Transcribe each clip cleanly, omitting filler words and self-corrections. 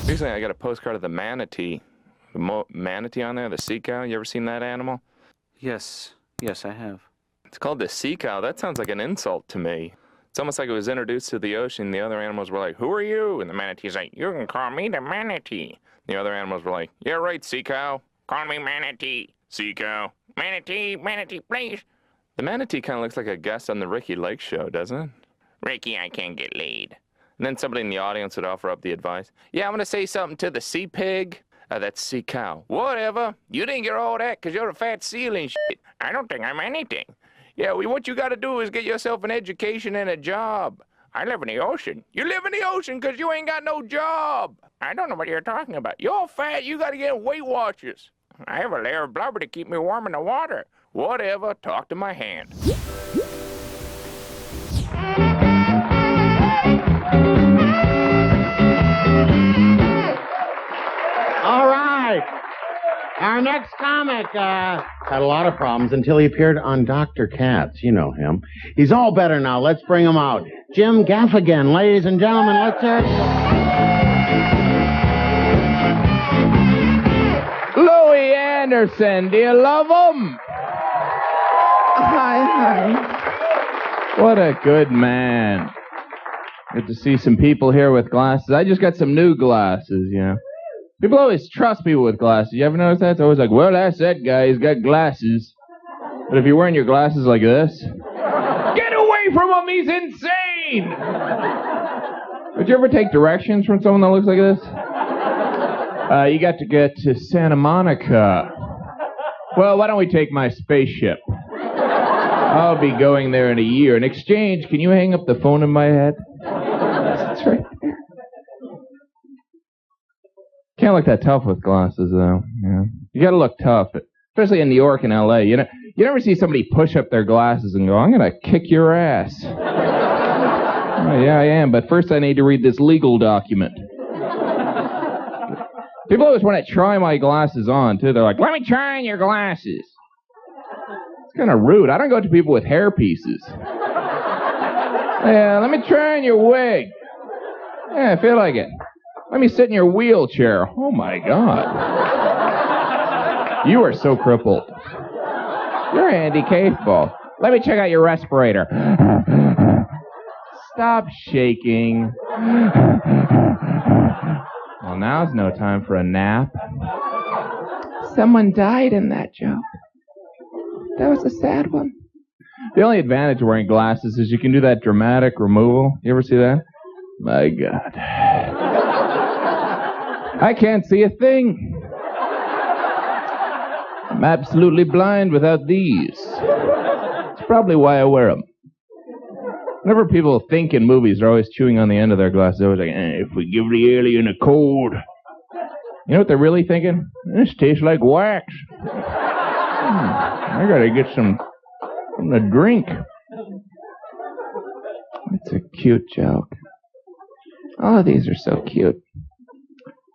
Recently, I got a postcard of the manatee. The manatee on there, the sea cow. You ever seen that animal? Yes, I have. It's called the sea cow. That sounds like an insult to me. It's almost like it was introduced to the ocean. The other animals were like, "Who are you?" And the manatee's like, "You can call me the manatee." The other animals were like, "Yeah, right, sea cow. Call me manatee. Sea cow. Manatee, please." The manatee kind of looks like a guest on the Ricky Lake show, doesn't it? Ricky, I can't get laid. And then somebody in the audience would offer up the advice, "Yeah, I'm going to say something to the sea pig." That's sea cow. "Whatever. You didn't get all that because you're a fat seal and shit. I don't think I'm anything. Yeah, what you got to do is get yourself an education and a job. I live in the ocean. You live in the ocean because you ain't got no job. I don't know what you're talking about. You're fat. You got to get Weight Watchers. I have a layer of blubber to keep me warm in the water. Whatever. Talk to my hand." All right. Our next comic had a lot of problems until he appeared on Dr. Katz. You know him. He's all better now. Let's bring him out. Jim Gaffigan, ladies and gentlemen, let's hear it. Louis Anderson, do you love him? Hi. What a good man. Good to see some people here with glasses. I just got some new glasses, you know. People always trust people with glasses. You ever notice that? It's always like, well, that's that guy. He's got glasses. But if you're wearing your glasses like this, get away from him. He's insane. Would you ever take directions from someone that looks like this? You got to get to Santa Monica. Well, why don't we take my spaceship? I'll be going there in a year. In exchange, can you hang up the phone in my head? That's right there. Can't look that tough with glasses, though. Yeah. You gotta look tough, especially in New York and L.A. You never see somebody push up their glasses and go, "I'm gonna kick your ass." Oh, yeah, I am, but first I need to read this legal document. People always want to try my glasses on, too. They're like, "Let me try on your glasses." It's kind of rude. I don't go to people with hair pieces. "Yeah, let me try on your wig." "Yeah, I feel like it." "Let me sit in your wheelchair." Oh, my God. You are so crippled. You're handicapable. "Let me check out your respirator." Stop shaking. Well, now's no time for a nap. Someone died in that joke. That was a sad one. The only advantage of wearing glasses is you can do that dramatic removal. You ever see that? My God. I can't see a thing. I'm absolutely blind without these. It's probably why I wear them. Whenever people think in movies, they're always chewing on the end of their glasses. They're always like, "If we give the alien a cold." You know what they're really thinking? "This tastes like wax. I gotta get something to drink." It's a cute joke. All of these are so cute.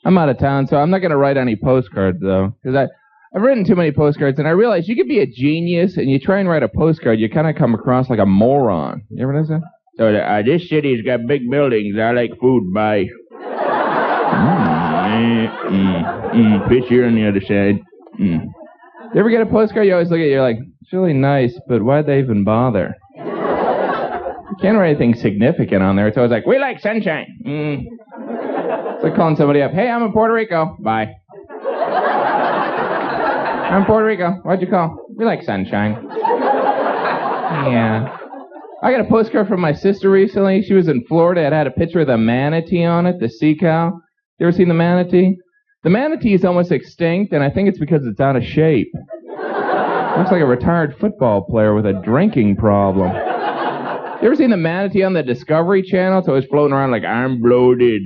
I'm out of town, so I'm not going to write any postcards, though. Because I've written too many postcards, and I realize you could be a genius, and you try and write a postcard, you kind of come across like a moron. You ever notice that? So, this city's got big buildings. I like food. Bye. Fish here on the other side. You ever get a postcard, you always look at it, you're like, "It's really nice, but why'd they even bother?" You can't write anything significant on there. It's always like, "We like sunshine." It's like calling somebody up. "Hey, I'm in Puerto Rico." Bye. "I'm in Puerto Rico. Why'd you call?" "We like sunshine." Yeah. I got a postcard from my sister recently. She was in Florida. It had a picture of the manatee on it, the sea cow. You ever seen the manatee? The manatee is almost extinct, and I think it's because it's out of shape. Looks like a retired football player with a drinking problem. You ever seen the manatee on the Discovery Channel? It's always floating around like, "I'm bloated.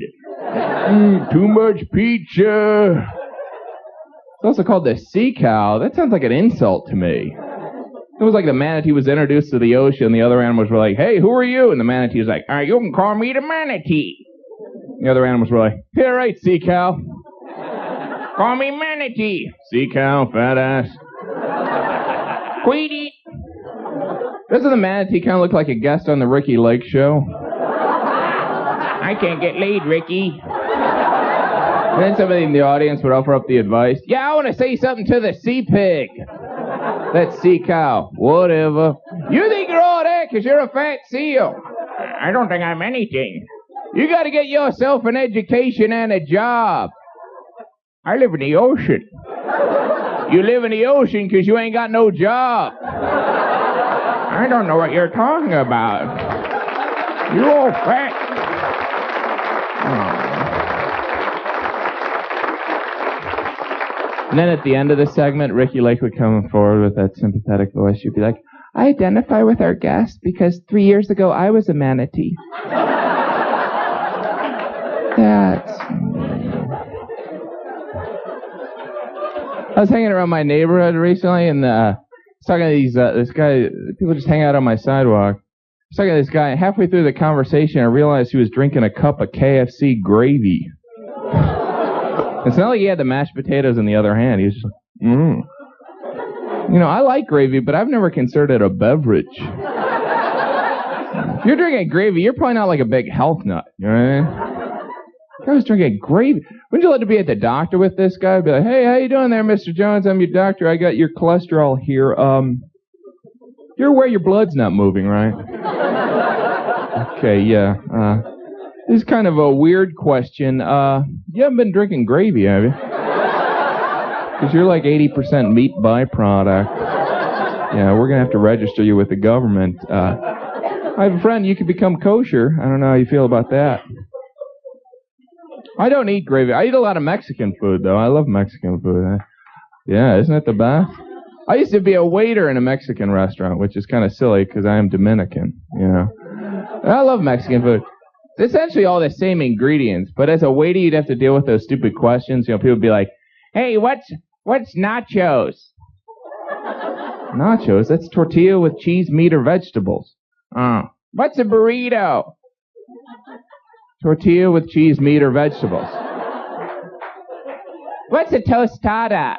Too much pizza." It's also called the sea cow. That sounds like an insult to me. It was like the manatee was introduced to the ocean. The other animals were like, "Hey, who are you?" And the manatee was like, "All right, you can call me the manatee." The other animals were like, "Yeah, right, sea cow. Call me manatee." "Sea cow, fat ass." "Queedy." Doesn't the manatee kind of look like a guest on the Ricky Lake show? "I can't get laid, Ricky." And then somebody in the audience would offer up the advice. Yeah, I want to say something to the sea pig. That sea cow. Whatever. You think you're all that because you're a fat seal. I don't think I'm anything. You got to get yourself an education and a job. I live in the ocean. You live in the ocean because you ain't got no job. I don't know what you're talking about. You're all fat. And then at the end of the segment, Ricky Lake would come forward with that sympathetic voice. She'd be like, I identify with our guest because 3 years ago I was a manatee. That's... I was hanging around my neighborhood recently, and I was talking to this guy. People just hang out on my sidewalk. I was talking to this guy, and halfway through the conversation, I realized he was drinking a cup of KFC gravy. It's not like he had the mashed potatoes in the other hand. He was just like, You know, I like gravy, but I've never considered it a beverage. If you're drinking gravy, you're probably not like a big health nut, you know what I mean? I was drinking gravy. Wouldn't you like to be at the doctor with this guy? Be like, hey, how you doing there, Mr. Jones? I'm your doctor. I got your cholesterol here. You're aware your blood's not moving, right? Okay, yeah. This is kind of a weird question. You haven't been drinking gravy, have you? Because you're like 80% meat byproduct. Yeah, we're going to have to register you with the government. I have a friend. You could become kosher. I don't know how you feel about that. I don't eat gravy. I eat a lot of Mexican food, though. I love Mexican food. Yeah, isn't it the best? I used to be a waiter in a Mexican restaurant, which is kind of silly because I am Dominican, you know. I love Mexican food. It's essentially all the same ingredients, but as a waiter, you'd have to deal with those stupid questions. You know, people would be like, hey, what's nachos? Nachos? That's tortilla with cheese, meat, or vegetables. What's a burrito? Tortilla with cheese, meat, or vegetables. What's a tostada?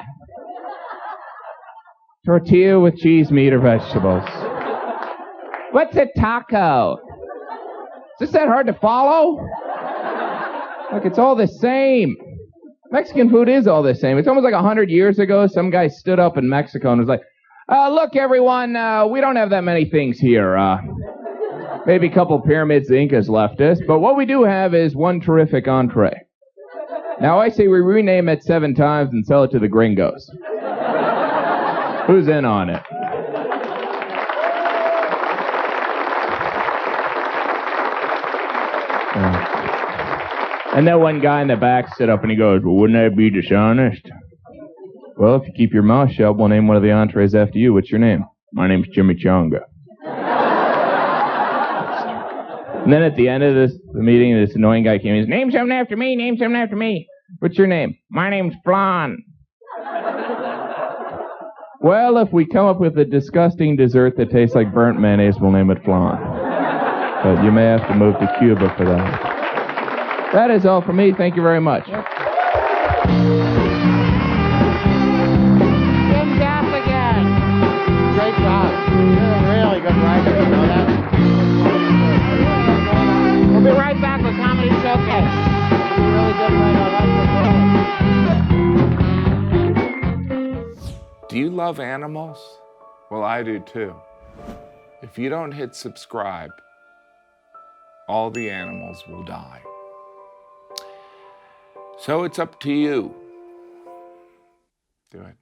Tortilla with cheese, meat, or vegetables. What's a taco? Is this that hard to follow? Look, it's all the same. Mexican food is all the same. It's almost like 100 years ago, some guy stood up in Mexico and was like, look, everyone, we don't have that many things here. Maybe a couple pyramids the Incas left us, but what we do have is one terrific entree. Now, I say we rename it 7 times and sell it to the gringos. Who's in on it? And then one guy in the back stood up and he goes, well, wouldn't that be dishonest? Well, if you keep your mouth shut, we'll name one of the entrees after you. What's your name? My name's Jimmy Chonga. And then at the end of the meeting, this annoying guy came in. He said, name something after me, name something after me. What's your name? My name's Flan. Well, if we come up with a disgusting dessert that tastes like burnt mayonnaise, we'll name it Flan. But you may have to move to Cuba for that. That is all for me. Thank you very much. Jim Gaffigan. Great job. You're a really good writer. You know that? We'll be right back with Comedy Showcase. You're a really good writer. I like your book. Do you love animals? Well, I do too. If you don't hit subscribe, all the animals will die. So it's up to you. Do it.